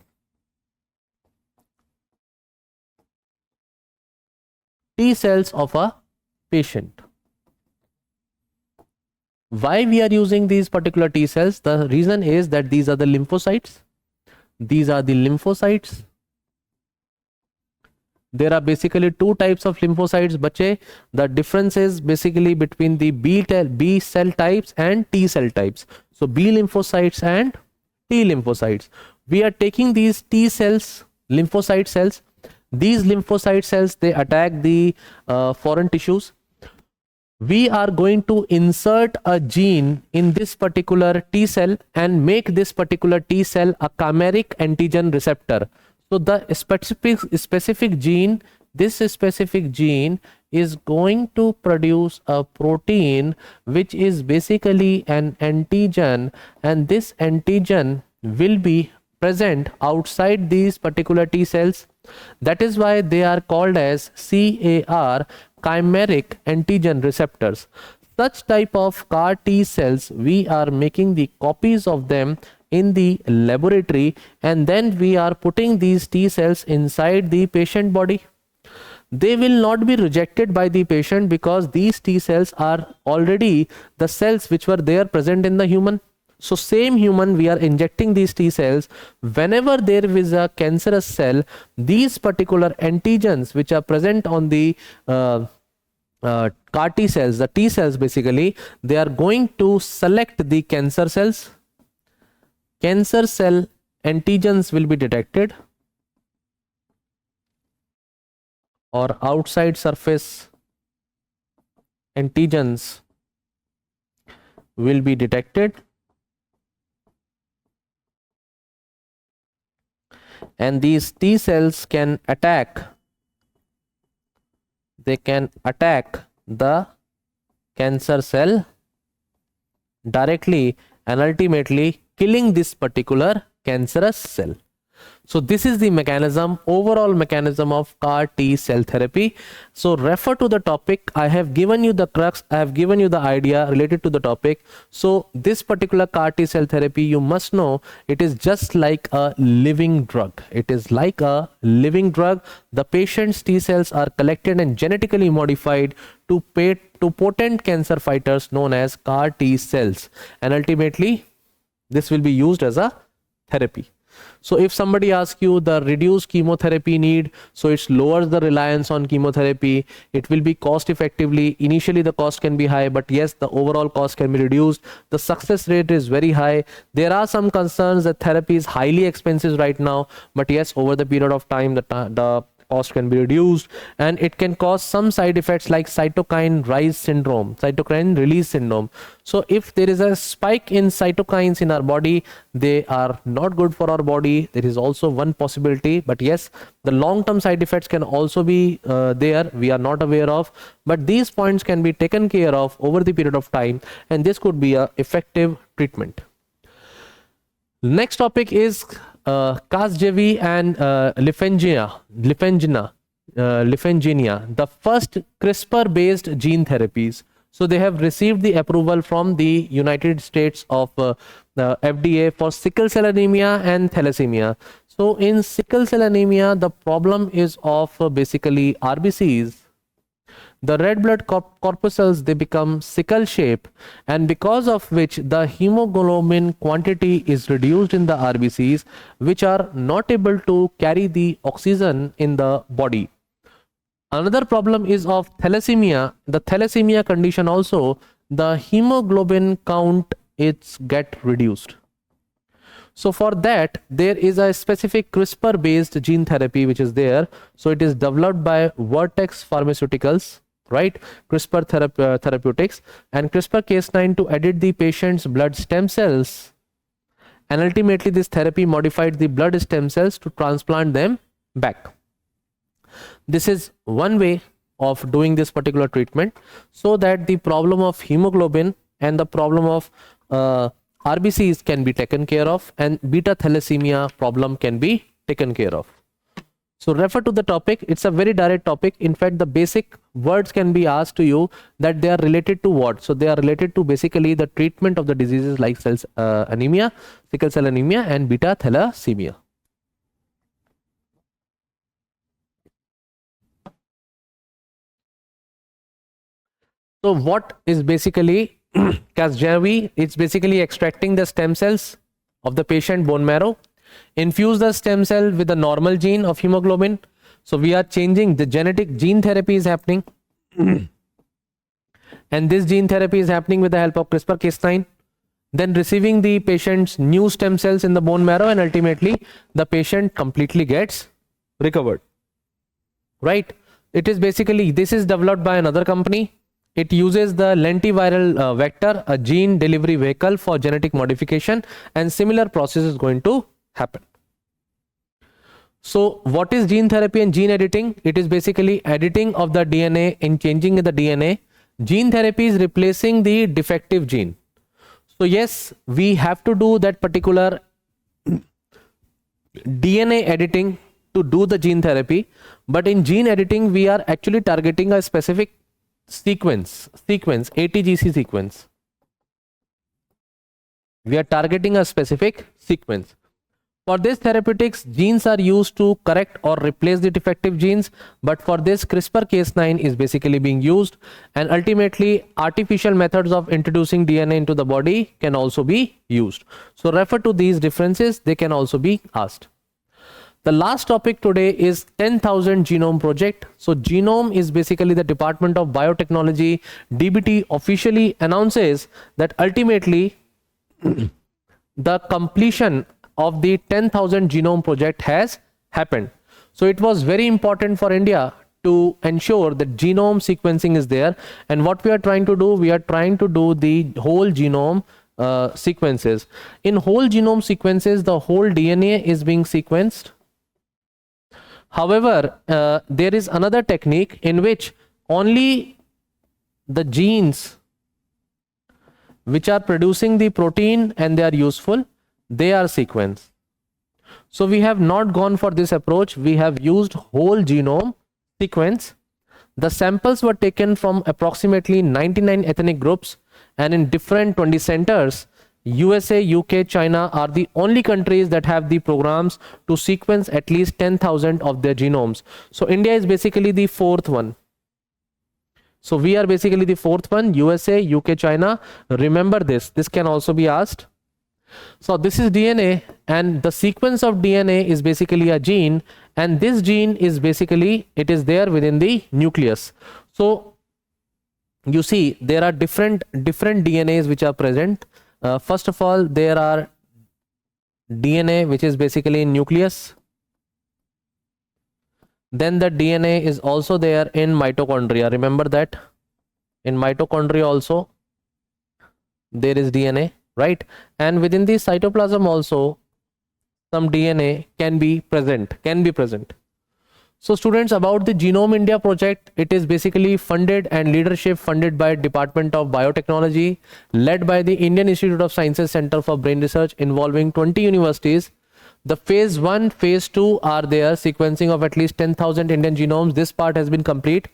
T cells of a patient. Why we are using these particular T cells? The reason is that these are the lymphocytes. These are the lymphocytes. There are basically two types of lymphocytes, bache. The difference is basically between the B cell types and T cell types. So B lymphocytes and T lymphocytes. We are taking these T cells, lymphocyte cells. These lymphocyte cells, they attack the foreign tissues. We are going to insert a gene in this particular T cell and make this particular T cell a chimeric antigen receptor. So the specific gene, this specific gene is going to produce a protein which is basically an antigen, and this antigen will be present outside these particular T cells. That is why they are called as CAR, chimeric antigen receptors. Such type of CAR T cells, we are making the copies of them in the laboratory, and then we are putting these T cells inside the patient body. They will not be rejected by the patient because these T cells are already the cells which were there present in the human. So same human, we are injecting these T cells. Whenever there is a cancerous cell, these particular antigens which are present on the CAR T cells, the T cells basically, they are going to select the cancer cells. Cancer cell antigens will be detected, or outside surface antigens will be detected, and these T cells can attack, they can attack the cancer cell directly and ultimately killing this particular cancerous cell. So this is the mechanism, overall mechanism of CAR T cell therapy. So refer to the topic. I have given you the crux, I have given you the idea related to the topic. So this particular CAR T cell therapy, you must know, it is just like a living drug. It is like a living drug. The patient's T cells are collected and genetically modified to potent cancer fighters known as CAR T cells. And ultimately, this will be used as a therapy. So if somebody asks you the reduced chemotherapy need, so it lowers the reliance on chemotherapy, it will be cost effectively. Initially the cost can be high, but yes, the overall cost can be reduced. The success rate is very high. There are some concerns that therapy is highly expensive right now, but yes, over the period of time, the cost can be reduced, and it can cause some side effects like cytokine release syndrome. So if there is a spike in cytokines in our body, they are not good for our body. There is also one possibility, but yes, the long-term side effects can also be there, we are not aware of, but these points can be taken care of over the period of time, and this could be a effective treatment. Next topic is 𝐂𝐶𝐍 and Lifengenia, the first CRISPR-based gene therapies. So they have received the approval from the United States of FDA for sickle cell anemia and thalassemia. So in sickle cell anemia, the problem is of basically RBCs. The red blood corpuscles, they become sickle shape, and because of which the hemoglobin quantity is reduced in the RBCs, which are not able to carry the oxygen in the body. Another problem is of thalassemia. The thalassemia condition also, the hemoglobin count get reduced. So for that, there is a specific CRISPR based gene therapy which is there. So it is developed by Vertex Pharmaceuticals, right? CRISPR therapeutics, and CRISPR-Cas9 to edit the patient's blood stem cells, and ultimately this therapy modified the blood stem cells to transplant them back. This is one way of doing this particular treatment, so that the problem of hemoglobin and the problem of RBCs can be taken care of, and beta thalassemia problem can be taken care of. So refer to the topic. It's a very direct topic. In fact, the basic words can be asked to you that they are related to what. So they are related to basically the treatment of the diseases like anemia, sickle cell anemia, and beta thalassemia. So what is basically 𝐂𝐶𝐍? It's basically extracting the stem cells of the patient bone marrow, infuse the stem cell with the normal gene of hemoglobin. So we are changing the genetic gene therapy is happening. And this gene therapy is happening with the help of CRISPR-Cas9. Then receiving the patient's new stem cells in the bone marrow, and ultimately the patient completely gets recovered. Right? It is basically, this is developed by another company. It uses the lentiviral vector, a gene delivery vehicle for genetic modification, and similar process is going to happen. So what is gene therapy and gene editing? It is basically editing of the DNA and changing the DNA. Gene therapy is replacing the defective gene. So yes, we have to do that particular DNA editing to do the gene therapy, but in gene editing we are actually targeting a specific sequence, ATGC sequence. We are targeting a specific sequence. For this therapeutics, genes are used to correct or replace the defective genes, but for this CRISPR-Cas9 is basically being used, and ultimately artificial methods of introducing DNA into the body can also be used. So refer to these differences, they can also be asked. The last topic today is 10,000 genome project. So genome is basically the Department of Biotechnology. DBT officially announces that ultimately the completion of the 10,000 genome project has happened. So it was very important for India to ensure that genome sequencing is there. And what we are trying to do, we are trying to do the whole genome sequences. In whole genome sequences, the whole DNA is being sequenced. However, there is another technique in which only the genes which are producing the protein and they are useful, they are sequenced. So we have not gone for this approach. We have used whole genome sequence. The samples were taken from approximately 99 ethnic groups and in different 20 centers. USA, UK, China are the only countries that have the programs to sequence at least 10,000 of their genomes. So India is basically the fourth one. So we are basically the fourth one, USA, UK, China. Remember this. This can also be asked. So this is DNA, and the sequence of DNA is basically a gene, and this gene is basically, it is there within the nucleus. So you see there are different DNAs which are present. First of all, there are DNA which is basically in nucleus. Then the DNA is also there in mitochondria. Remember that in mitochondria also there is DNA, right? And within the cytoplasm also some DNA can be present. So students, about the Genome India project, it is basically funded and leadership funded by Department of Biotechnology, led by the Indian Institute of Sciences Center for Brain Research, involving 20 universities. The phase 1, phase 2 are there, sequencing of at least 10,000 Indian genomes. This part has been complete.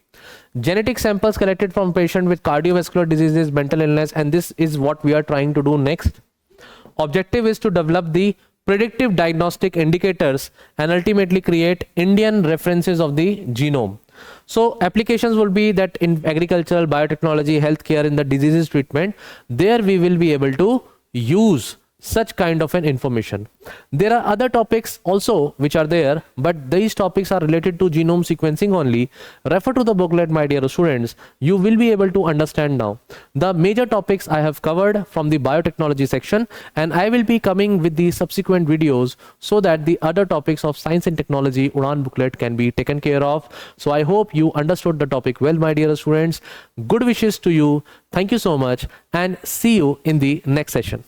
Genetic samples collected from patients with cardiovascular diseases, mental illness, and this is what we are trying to do next. Objective is to develop the predictive diagnostic indicators and ultimately create Indian references of the genome. So applications will be that in agricultural, biotechnology, healthcare, in the diseases treatment, there we will be able to use such kind of an information. There are other topics also which are there, but these topics are related to genome sequencing only. Refer to the booklet, my dear students. You will be able to understand now. The major topics I have covered from the biotechnology section, and I will be coming with the subsequent videos so that the other topics of science and technology Udan booklet can be taken care of. So I hope you understood the topic well, my dear students. Good wishes to you. Thank you so much, and see you in the next session.